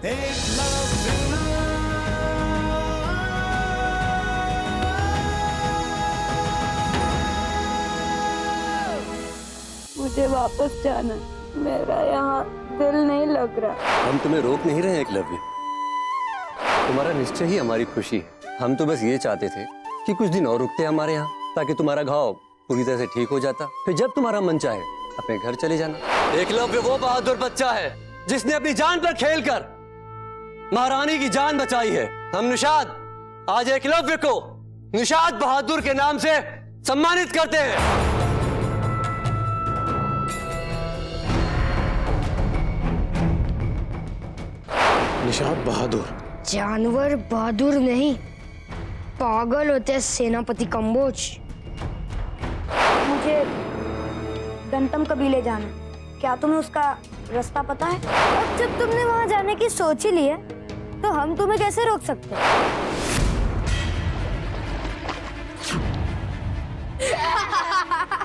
मुझे वापस जाना, मेरा यहाँ दिल नहीं लग रहा। हम तुम्हें रोक नहीं रहे एकलव्य, तुम्हारा निश्चय ही हमारी खुशी है। हम तो बस ये चाहते थे कि कुछ दिन और रुकते हमारे यहाँ, ताकि तुम्हारा घाव पूरी तरह से ठीक हो जाता, फिर जब तुम्हारा मन चाहे अपने घर चले जाना। एकलव्य वो बहादुर बच्चा है जिसने अपनी जान पर खेलकर महारानी की जान बचाई है। हम निषाद आज एकलव्य को निषाद बहादुर के नाम से सम्मानित करते हैं। निषाद बहादुर? जानवर बहादुर नहीं, पागल होते हैं सेनापति कंबोज। मुझे गंतम कबीले जाना, क्या तुम्हें उसका रास्ता पता है? अब जब तुमने वहां जाने की सोच ही ली है, तो हम तुम्हें कैसे रोक सकते हैं?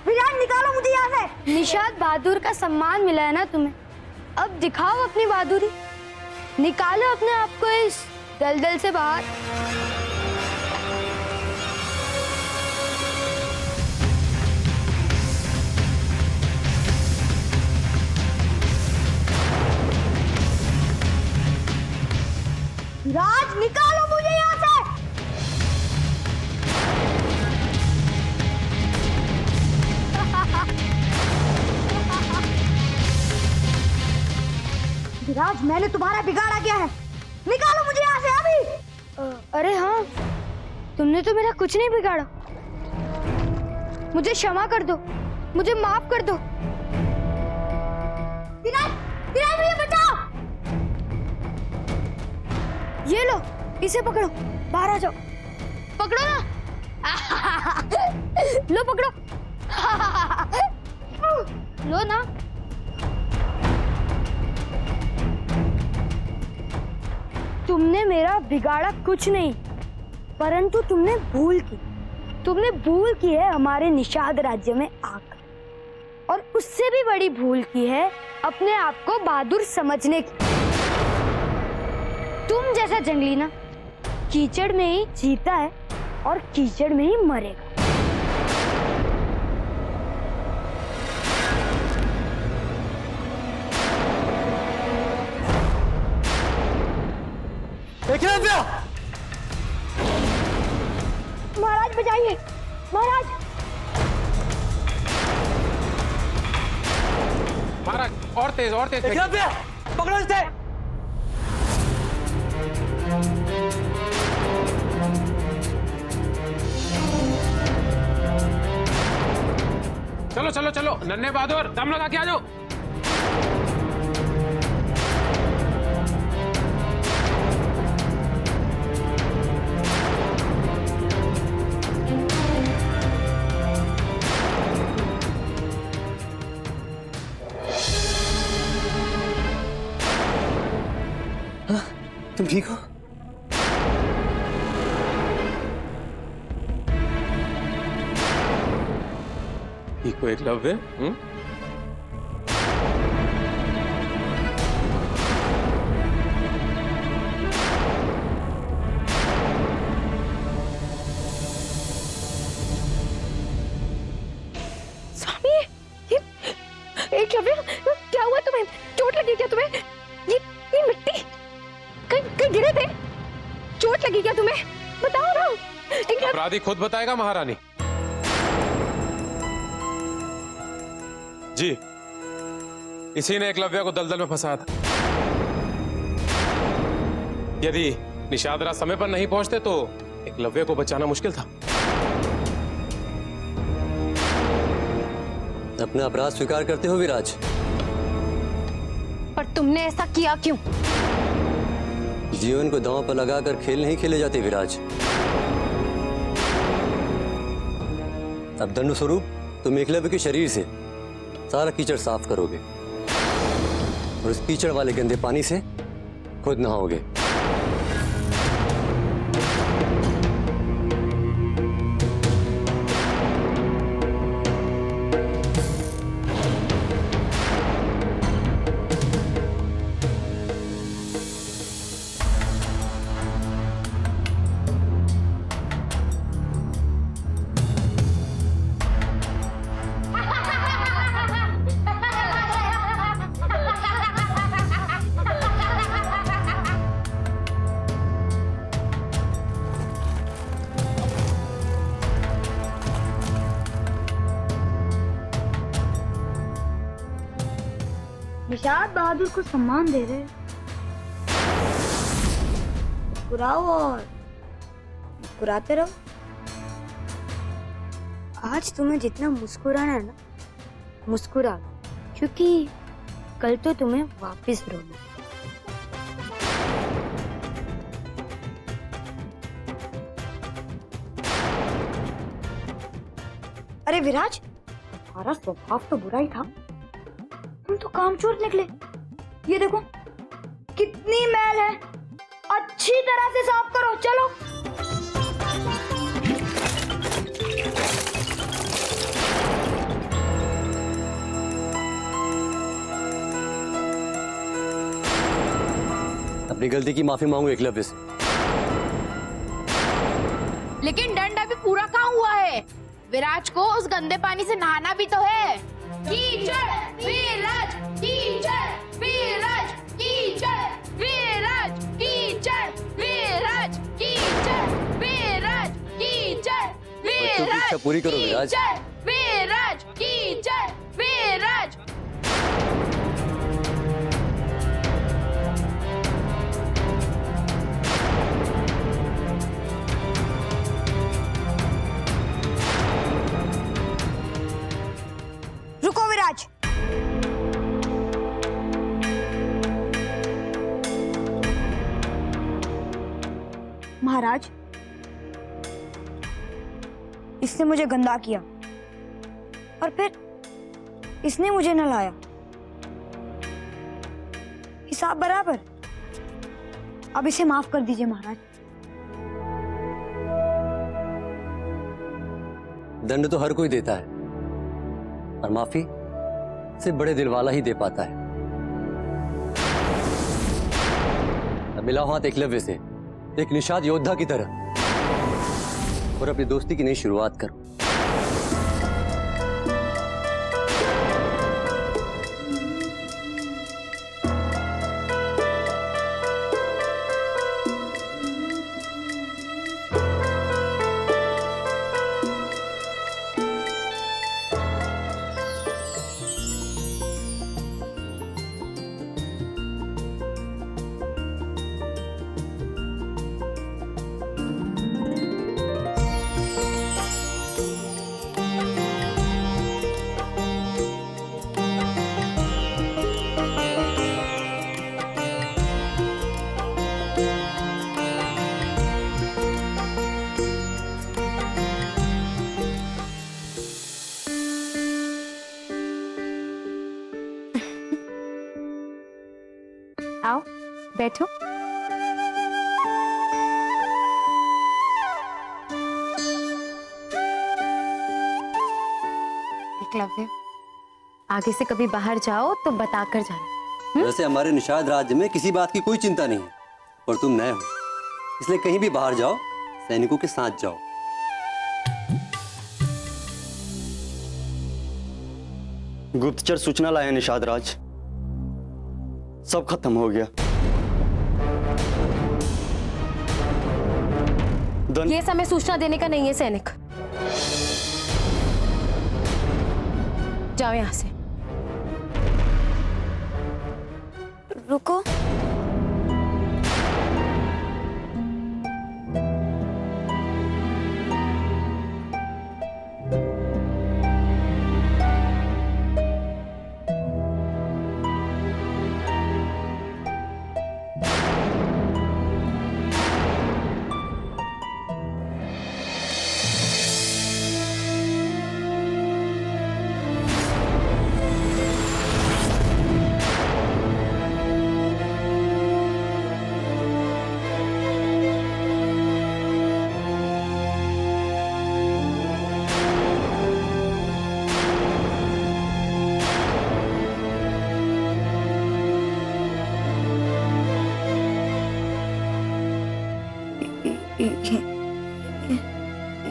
विराट, निकालो मुझे यहाँ से। निषाद बहादुर का सम्मान मिला है ना तुम्हें, अब दिखाओ अपनी बहादुरी, निकालो अपने आप को इस दलदल से बाहर। विराट, निकालो मुझे यहाँ से। विराट, मैंने तुम्हारा बिगाड़ा क्या है? निकालो मुझे यहाँ से अभी। अरे हाँ, तुमने तो मेरा कुछ नहीं बिगाड़ा। मुझे क्षमा कर दो, मुझे माफ कर दो। विराट, विराट, मुझे बचाओ। ये लो, इसे पकड़ो, बाहर आ जाओ। पकड़ो ना। लो पकड़ो। लो ना। तुमने मेरा बिगाड़ा कुछ नहीं, परंतु तुमने भूल की। तुमने भूल की है हमारे निषाद राज्य में आकर, और उससे भी बड़ी भूल की है अपने आप को बहादुर समझने की। तुम जैसा जंगली ना कीचड़ में ही जीता है और कीचड़ में ही मरेगा। महाराज बचाइए, महाराज। महाराज, और तेज, और तेज। पकड़ो इसे। चलो चलो चलो, नन्हे बहादुर, दम लगा के आ जाओ। तुम ठीक हो? ठीक हो एकलव्य? स्वामी, ये एकलव्य, क्या हुआ तुम्हें? चोट लगी क्या तुम्हें? ये मिट्टी कहीं गिरे थे? चोट लगी क्या तुम्हें? बताओ ना। अपराधी खुद बताएगा महारानी। जी, इसी ने एकलव्य को दलदल में फंसाया था। यदि निषाद समय पर नहीं पहुंचते तो एकलव्य को बचाना मुश्किल था। अपना अपराध स्वीकार करते हो विराज? पर तुमने ऐसा किया क्यों? जीवन को दांव पर लगाकर खेल नहीं खेले जाते विराज। अब दंड स्वरूप तुम एकलव्य के शरीर से सारा कीचड़ साफ करोगे और उस कीचड़ वाले गंदे पानी से खुद नहाओगे। निषाद बहादुर को सम्मान दे रहे हैं। मुस्कुराओ और मुस्कुराते रहो। आज तुम्हें जितना मुस्कुराना है ना, मुस्कुरा, क्योंकि कल तो तुम्हें वापस रोना है। अरे विराज, तुम्हारा स्वभाव तो बुरा ही था, तुम तो कामचोर निकले। ये देखो कितनी मैल है, अच्छी तरह से साफ करो। चलो। अपनी गलती की माफी मांगो एकलव्य से। लेकिन दंड अभी पूरा कहाँ हुआ है? विराज को उस गंदे पानी से नहाना भी तो है। कीचड़ विराज, कीचड़ विराज, कीचड़ विराज, कीचड़ विराज, कीचड़ विराज, कीचड़ बच्चों की इच्छा पूरी करो विराज। विराज, कीचड़ विराज। रुको विराज, महाराज, इसने मुझे गंदा किया और फिर इसने मुझे नहलाया। हिसाब बराबर। अब इसे माफ कर दीजिए महाराज। दंड तो हर कोई देता है, और माफी सिर्फ बड़े दिल वाला ही दे पाता है। अब मिलाओ हाथ एकलव्य से, एक निषाद योद्धा की तरह, और अपनी दोस्ती की नई शुरुआत करो। आओ बैठो। एकलव्य, आगे से कभी बाहर जाओ तो बताकर जाना। वैसे हमारे निषाद राज्य में किसी बात की कोई चिंता नहीं है, और तुम नए हो, इसलिए कहीं भी बाहर जाओ सैनिकों के साथ जाओ। गुप्तचर सूचना लाया निषाद राज, सब खत्म हो गया। ये समय सूचना देने का नहीं है सैनिक। जाओ यहां से। रुको,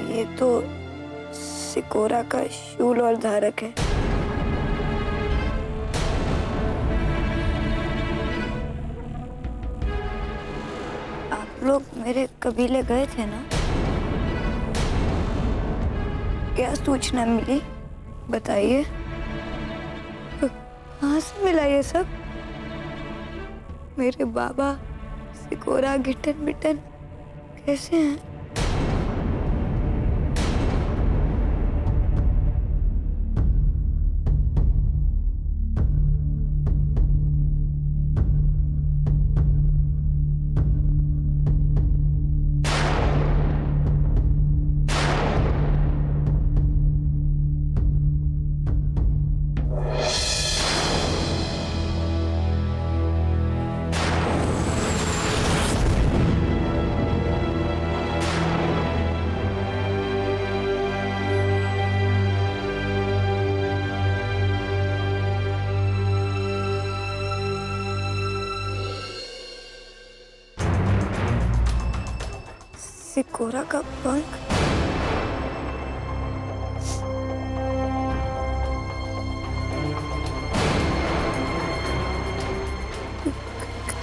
ये तो सिकोरा का शूल और धारक है। आप लोग मेरे कबीले गए थे ना? क्या सूचना मिली बताइए। कहाँ से मिला ये सब? मेरे बाबा सिकोरा गिटन बिटन कैसे हैं? सिकोरा का पंख?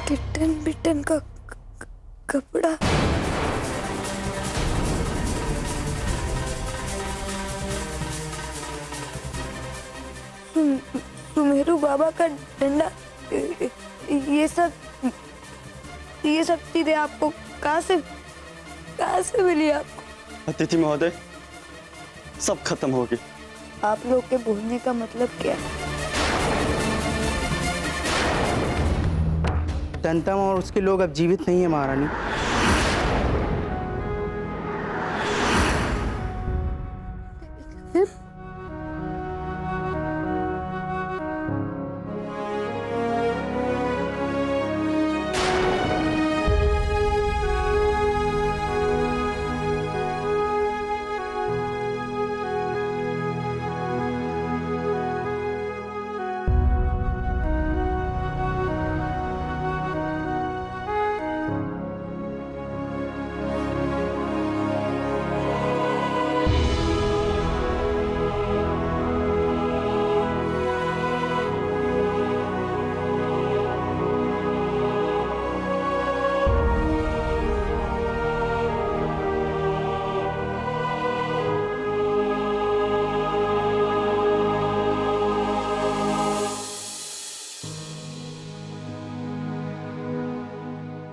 गिटन बिटन का कपड़ा? सुमेरु बाबा का डंडा, ये सब चीजें आपको कहाँ से मिली आपको? अतिथि महोदय, सब खत्म हो गई। आप लोग के बोलने का मतलब क्या है? तंतम और उसके लोग अब जीवित नहीं है महारानी।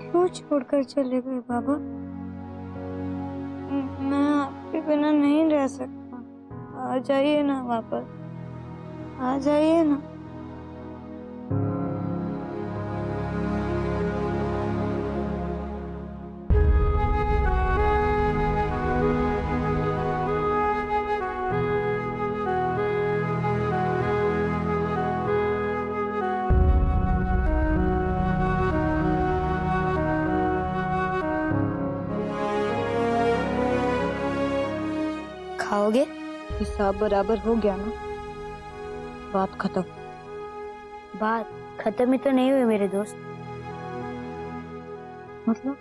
क्यों छोड़कर चले गए बाबा? मैं आपके बिना नहीं रह सकता। आ जाइए ना वापस, आ जाइए ना। खाओगे? हिसाब बराबर हो गया ना? बात खत्म। बात खत्म ही तो नहीं हुई मेरे दोस्त। मतलब?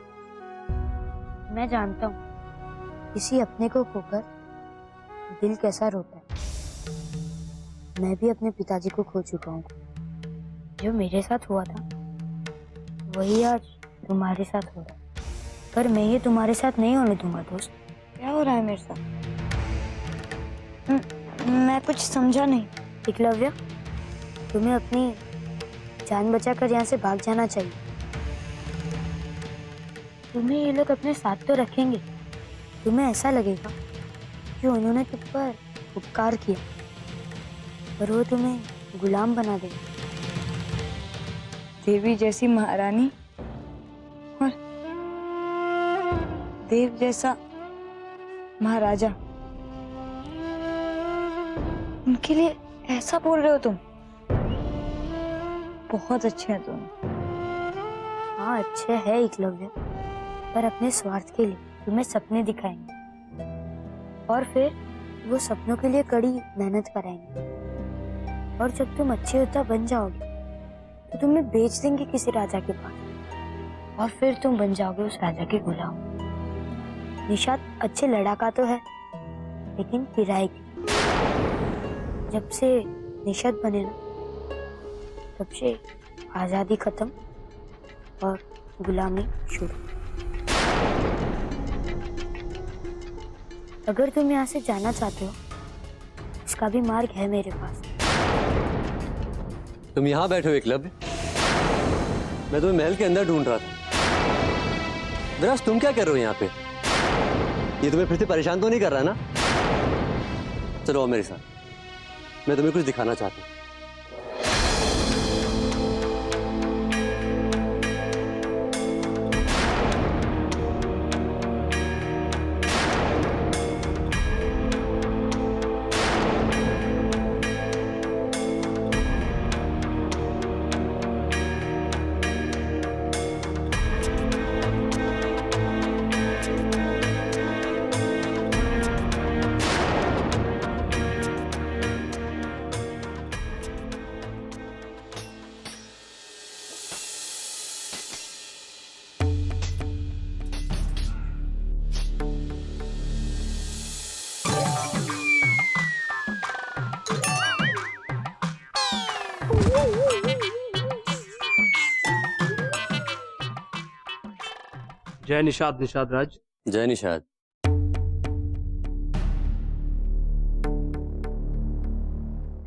मैं जानता हूँ किसी अपने को खोकर दिल कैसा रोता है। मैं भी अपने पिताजी को खो चुका हूँ। जो मेरे साथ हुआ था वही आज तुम्हारे साथ हो रहा है, पर मैं ये तुम्हारे साथ नहीं होने दूंगा दोस्त। क्या हो रहा है मेरे साथ? मैं कुछ समझा नहीं। एकलव्य, तुम्हें अपनी जान बचाकर यहाँ से भाग जाना चाहिए। तुम्हें ये लोग अपने साथ तो रखेंगे, तुम्हें ऐसा लगेगा कि उन्होंने तुम पर उपकार किया, पर वो तुम्हें गुलाम बना देंगे। देवी जैसी महारानी और देव जैसा महाराजा, उनके लिए ऐसा बोल रहे हो तुम? बहुत अच्छे हैं तुम। हाँ अच्छे है एकलव्य, पर अपने स्वार्थ के लिए तुम्हें सपने दिखाएंगे और फिर वो सपनों के लिए कड़ी मेहनत कराएंगे, और जब तुम अच्छे योद्धा बन जाओगे तो तुम्हें बेच देंगे किसी राजा के पास, और फिर तुम बन जाओगे उस राजा के गुलाम। निषाद अच्छे लड़ाका तो है, लेकिन किराए की। जब से निषाद बने ना, तब से आजादी खत्म और गुलामी शुरू। अगर तुम यहाँ से जाना चाहते हो, इसका भी मार्ग है मेरे पास। तुम यहाँ बैठे हो एकलव्य? मैं तुम्हें महल के अंदर ढूंढ रहा था। विराज तुम क्या कर रहे हो यहाँ पे? ये तुम्हें फिर से परेशान तो नहीं कर रहा ना? चलो आओ मेरे साथ, मैं तुम्हें कुछ दिखाना चाहता हूँ। जय निषाद निषाद राज। जय निषाद।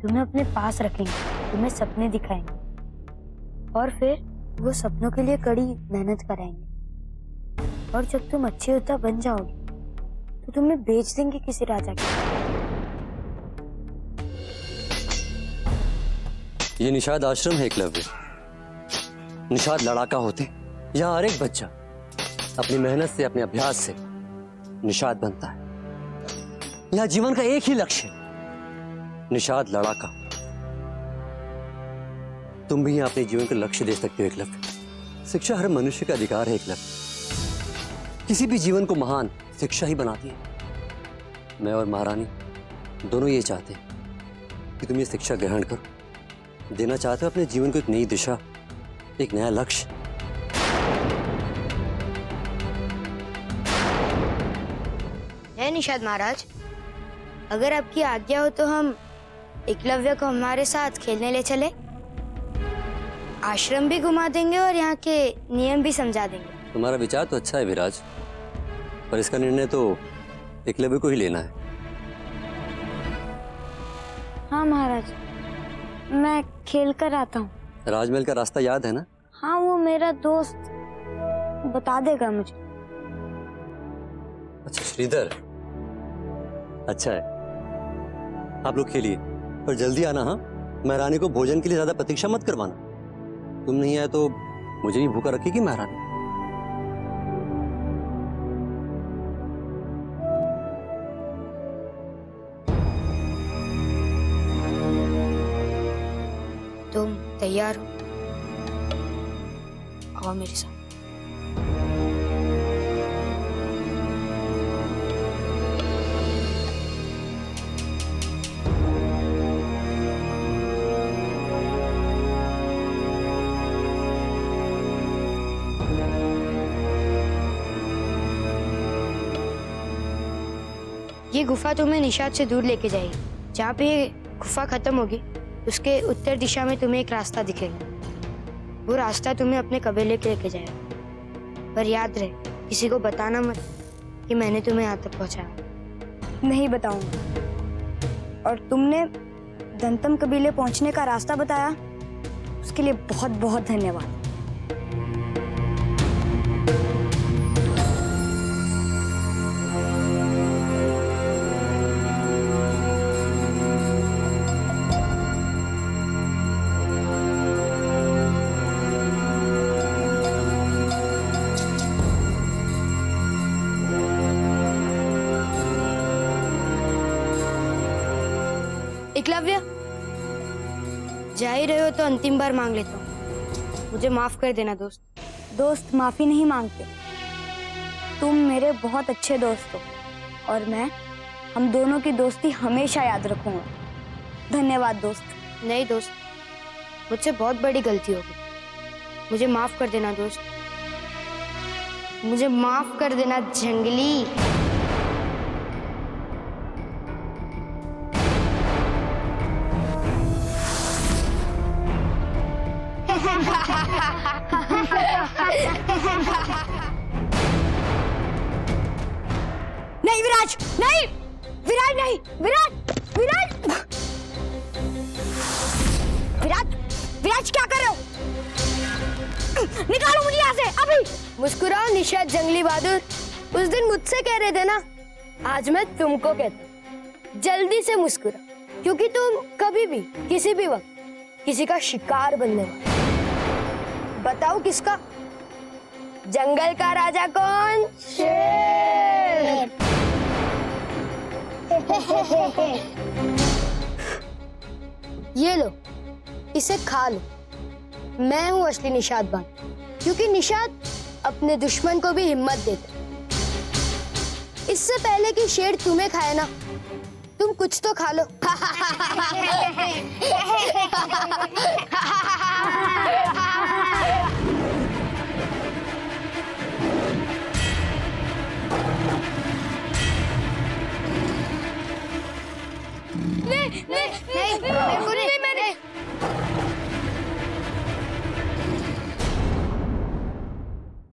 तुम्हें अपने पास रखेंगे, तुम्हें सपने दिखाएंगे और फिर वो सपनों के लिए कड़ी मेहनत कराएंगे। और जब तुम अच्छे योद्धा बन जाओगे तो तुम्हें बेच देंगे किसी राजा के। ये निषाद आश्रम है एकलव्य। निषाद लड़ाका होते, यहाँ हर एक बच्चा अपनी मेहनत से, अपने अभ्यास से निषाद बनता है। यहाँ जीवन का एक ही लक्ष्य है, निषाद लड़ाका। तुम भी यहाँ अपने जीवन का लक्ष्य दे सकते हो एकलव्य। शिक्षा हर मनुष्य का अधिकार है एकलव्य। किसी भी जीवन को महान शिक्षा ही बनाती है। मैं और महारानी दोनों ये चाहते हैं कि तुम ये शिक्षा ग्रहण करो। देना चाहते हो अपने जीवन को एक नई दिशा, एक नया लक्ष्य। है निषाद महाराज, अगर आपकी आज्ञा हो तो हम एकलव्य को हमारे साथ खेलने ले चले। आश्रम भी घुमा देंगे और यहाँ के नियम भी समझा देंगे। तुम्हारा विचार तो अच्छा है विराज, पर इसका निर्णय तो एकलव्य को ही लेना है। हाँ महाराज, मैं खेल कर आता हूँ। राजमहल का रास्ता याद है ना? हाँ, वो मेरा दोस्त बता देगा मुझे। अच्छा श्रीधर, अच्छा है, आप लोग खेलिए पर जल्दी आना। हाँ, महारानी को भोजन के लिए ज्यादा प्रतीक्षा मत करवाना। तुम नहीं आए तो मुझे भी भूखा रखेगी महारानी। तुम तैयार हो? आओ मेरे साथ। ये गुफा तुम्हें निषाद से दूर लेके जाएगी। जहाँ पे ये गुफा खत्म होगी उसके उत्तर दिशा में तुम्हें एक रास्ता दिखेगा। वो रास्ता तुम्हें अपने कबीले के लेके जाएगा। पर याद रहे, किसी को बताना मत कि मैंने तुम्हें यहाँ तक पहुँचाया। नहीं बताऊंगा। और तुमने दंतम कबीले पहुंचने का रास्ता बताया, उसके लिए बहुत बहुत धन्यवाद। एकलव्य, जा ही रहे हो तो अंतिम बार मांग लेता हूँ, मुझे माफ कर देना दोस्त। दोस्त माफी नहीं मांगते। तुम मेरे बहुत अच्छे दोस्त हो और मैं हम दोनों की दोस्ती हमेशा याद रखूंगा। धन्यवाद दोस्त। नहीं दोस्त, मुझसे बहुत बड़ी गलती हो गई, मुझे माफ कर देना दोस्त। मुझे माफ कर देना जंगली। नहीं विराज, नहीं विराज, नहीं विराज, विराज, विराज, विराज क्या कर रहे हो? निकालो मुझे यहाँ से अभी। मुस्कुराओ निशाद जंगली बहादुर, उस दिन मुझसे कह रहे थे ना, आज मैं तुमको कहता हूँ, जल्दी से मुस्कुरा, क्योंकि तुम कभी भी किसी भी वक्त किसी का शिकार बनने वाले। बताओ किसका? जंगल का राजा कौन? शेर। ये लो, इसे खा लो। मैं हूँ असली निशाद बान, क्योंकि निशाद अपने दुश्मन को भी हिम्मत देते। इससे पहले कि शेर तुम्हें खाए ना, तुम कुछ तो खा लो। नहीं, मेरे को